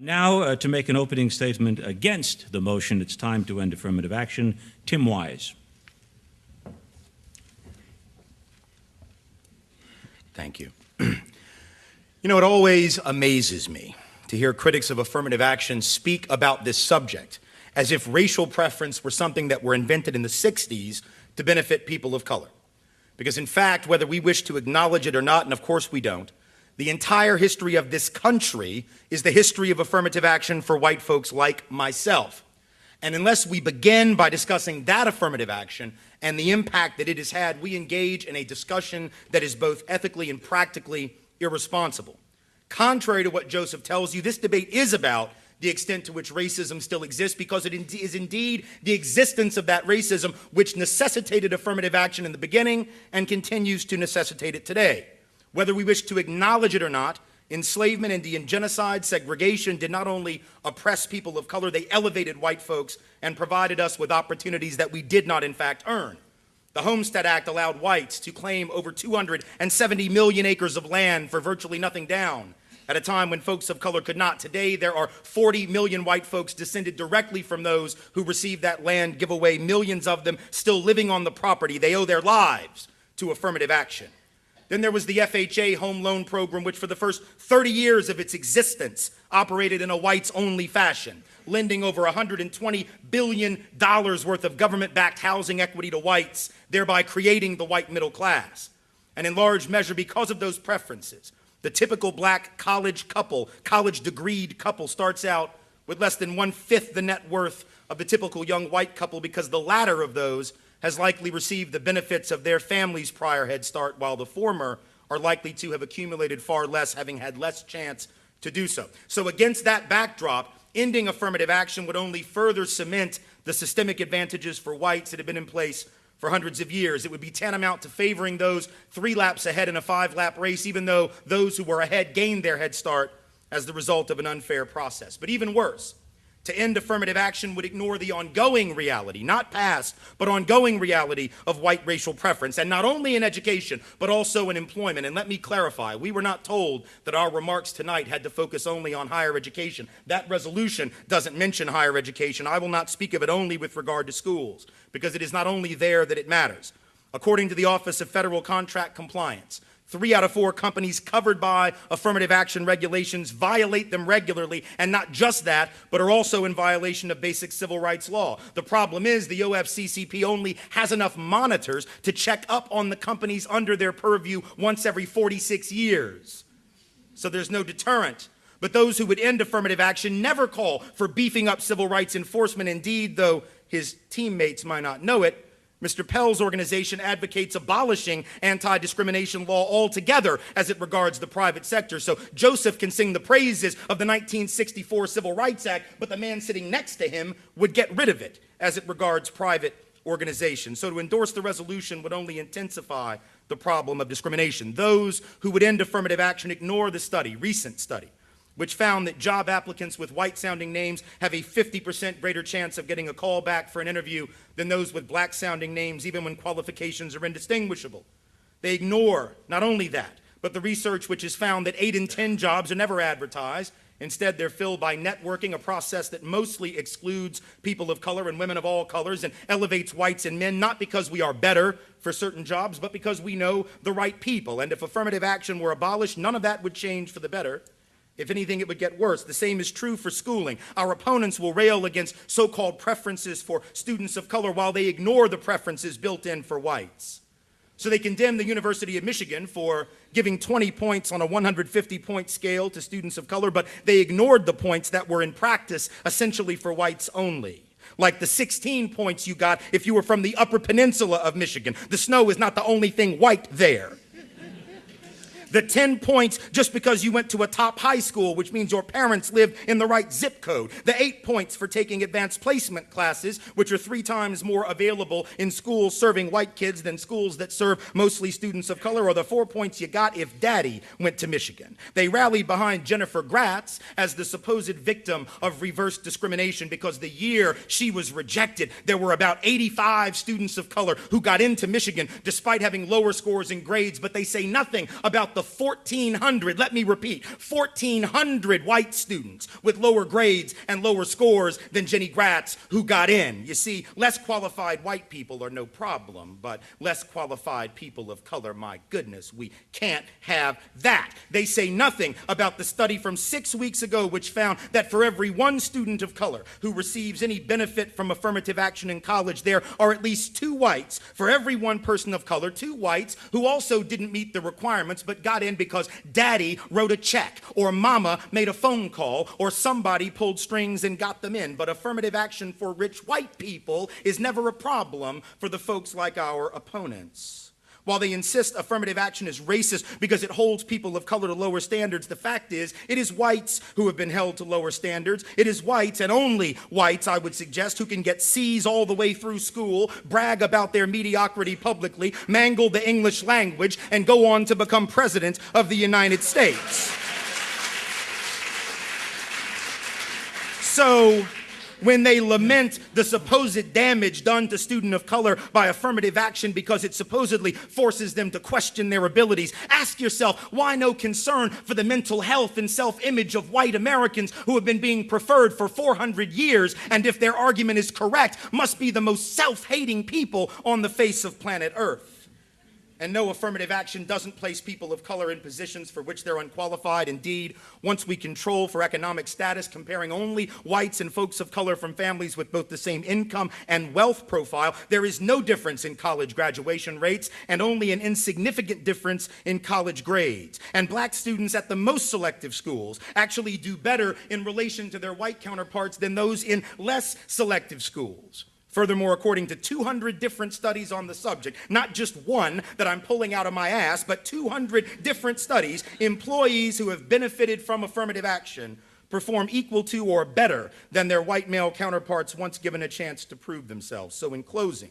Now, to make an opening statement against the motion, it's time to end affirmative action, Tim Wise. Thank you. You know, it always amazes me to hear critics of affirmative action speak about this subject as if racial preference were something that were invented in the 60s to benefit people of color. Because in fact, whether we wish to acknowledge it or not, and of course we don't, the entire history of this country is the history of affirmative action for white folks like myself. And unless we begin by discussing that affirmative action and the impact that it has had, we engage in a discussion that is both ethically and practically irresponsible. Contrary to what Joseph tells you, this debate is about the extent to which racism still exists, because it is indeed the existence of that racism which necessitated affirmative action in the beginning and continues to necessitate it today. Whether we wish to acknowledge it or not, enslavement, Indian genocide, segregation did not only oppress people of color, they elevated white folks and provided us with opportunities that we did not in fact earn. The Homestead Act allowed whites to claim over 270 million acres of land for virtually nothing down, at a time when folks of color could not. Today, there are 40 million white folks descended directly from those who received that land giveaway, millions of them still living on the property. They owe their lives to affirmative action. Then there was the FHA home loan program, which for the first 30 years of its existence operated in a whites-only fashion, lending over $120 billion worth of government-backed housing equity to whites, thereby creating the white middle class. And in large measure, because of those preferences, the typical black college couple, college-degreed couple, starts out with less than 1/5 the net worth of the typical young white couple, because the latter of those has likely received the benefits of their family's prior head start, while the former are likely to have accumulated far less, having had less chance to do so. So against that backdrop, ending affirmative action would only further cement the systemic advantages for whites that have been in place for hundreds of years. It would be tantamount to favoring those 3 laps ahead in a 5-lap race, even though those who were ahead gained their head start as the result of an unfair process. But even worse, to end affirmative action would ignore the ongoing reality, not past, but ongoing reality of white racial preference, and not only in education, but also in employment. And let me clarify, we were not told that our remarks tonight had to focus only on higher education. That resolution doesn't mention higher education. I will not speak of it only with regard to schools, because it is not only there that it matters. According to the Office of Federal Contract Compliance, 3 out of 4 companies covered by affirmative action regulations violate them regularly, and not just that, but are also in violation of basic civil rights law. The problem is the OFCCP only has enough monitors to check up on the companies under their purview once every 46 years. So there's no deterrent. But those who would end affirmative action never call for beefing up civil rights enforcement. Indeed, though his teammates might not know it, Mr. Pell's organization advocates abolishing anti-discrimination law altogether as it regards the private sector. So Joseph can sing the praises of the 1964 Civil Rights Act, but the man sitting next to him would get rid of it as it regards private organizations. So to endorse the resolution would only intensify the problem of discrimination. Those who would end affirmative action ignore the recent study, which found that job applicants with white-sounding names have a 50% greater chance of getting a call back for an interview than those with black-sounding names, even when qualifications are indistinguishable. They ignore not only that, but the research which has found that 8 in 10 jobs are never advertised. Instead, they're filled by networking, a process that mostly excludes people of color and women of all colors and elevates whites and men, not because we are better for certain jobs, but because we know the right people. And if affirmative action were abolished, none of that would change for the better. If anything, it would get worse. The same is true for schooling. Our opponents will rail against so-called preferences for students of color while they ignore the preferences built in for whites. So they condemn the University of Michigan for giving 20 points on a 150-point scale to students of color, but they ignored the points that were in practice essentially for whites only. Like the 16 points you got if you were from the Upper Peninsula of Michigan. The snow is not the only thing white there. The 10 points just because you went to a top high school, which means your parents lived in the right zip code. The 8 points for taking advanced placement classes, which are 3 times more available in schools serving white kids than schools that serve mostly students of color, or the 4 points you got if daddy went to Michigan. They rallied behind Jennifer Gratz as the supposed victim of reverse discrimination because the year she was rejected, there were about 85 students of color who got into Michigan despite having lower scores in grades, but they say nothing about the of 1,400, let me repeat, 1,400 white students with lower grades and lower scores than Jenny Gratz who got in. You see, less qualified white people are no problem, but less qualified people of color, my goodness, we can't have that. They say nothing about the study from 6 weeks ago which found that for every one student of color who receives any benefit from affirmative action in college, there are at least 2 whites. For every one person of color, 2 whites who also didn't meet the requirements but got in because daddy wrote a check or mama made a phone call or somebody pulled strings and got them in. But affirmative action for rich white people is never a problem for the folks like our opponents. While they insist affirmative action is racist because it holds people of color to lower standards, the fact is it is whites who have been held to lower standards. It is whites, and only whites, I would suggest, who can get C's all the way through school, brag about their mediocrity publicly, mangle the English language, and go on to become president of the United States. So, when they lament the supposed damage done to students of color by affirmative action because it supposedly forces them to question their abilities, ask yourself, why no concern for the mental health and self-image of white Americans who have been being preferred for 400 years, and if their argument is correct, must be the most self-hating people on the face of planet Earth? And no, affirmative action doesn't place people of color in positions for which they're unqualified. Indeed, once we control for economic status, comparing only whites and folks of color from families with both the same income and wealth profile, there is no difference in college graduation rates and only an insignificant difference in college grades. And black students at the most selective schools actually do better in relation to their white counterparts than those in less selective schools. Furthermore, according to 200 different studies on the subject, not just one that I'm pulling out of my ass, but 200 different studies, employees who have benefited from affirmative action perform equal to or better than their white male counterparts once given a chance to prove themselves. So in closing,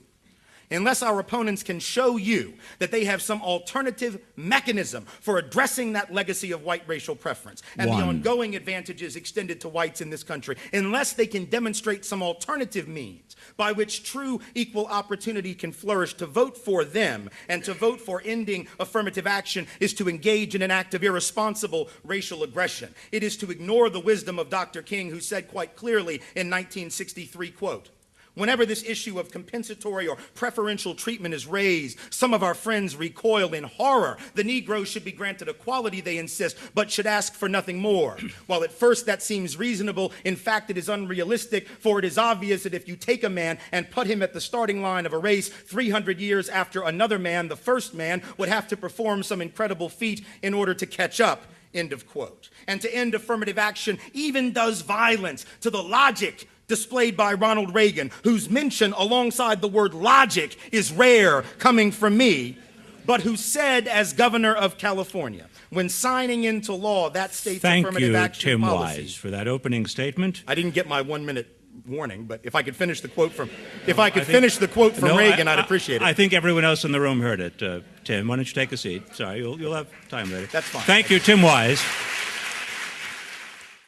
unless our opponents can show you that they have some alternative mechanism for addressing that legacy of white racial preference and the ongoing advantages extended to whites in this country, unless they can demonstrate some alternative means by which true equal opportunity can flourish, to vote for them and to vote for ending affirmative action is to engage in an act of irresponsible racial aggression. It is to ignore the wisdom of Dr. King, who said quite clearly in 1963, quote, "Whenever this issue of compensatory or preferential treatment is raised, some of our friends recoil in horror. The Negroes should be granted equality, they insist, but should ask for nothing more. While at first that seems reasonable, in fact it is unrealistic, for it is obvious that if you take a man and put him at the starting line of a race 300 years after another man, the first man would have to perform some incredible feat in order to catch up." End of quote. And to end affirmative action even does violence to the logic displayed by Ronald Reagan, whose mention alongside the word logic is rare coming from me, but who said as governor of California, when signing into law that state's affirmative action policy. Thank you, Tim Wise, for that opening statement. I didn't get my 1 minute warning, but if I could finish the quote from Reagan, I'd appreciate it. I think everyone else in the room heard it. Tim, why don't you take a seat? Sorry, you'll have time later. That's fine. Thank you, Tim Wise.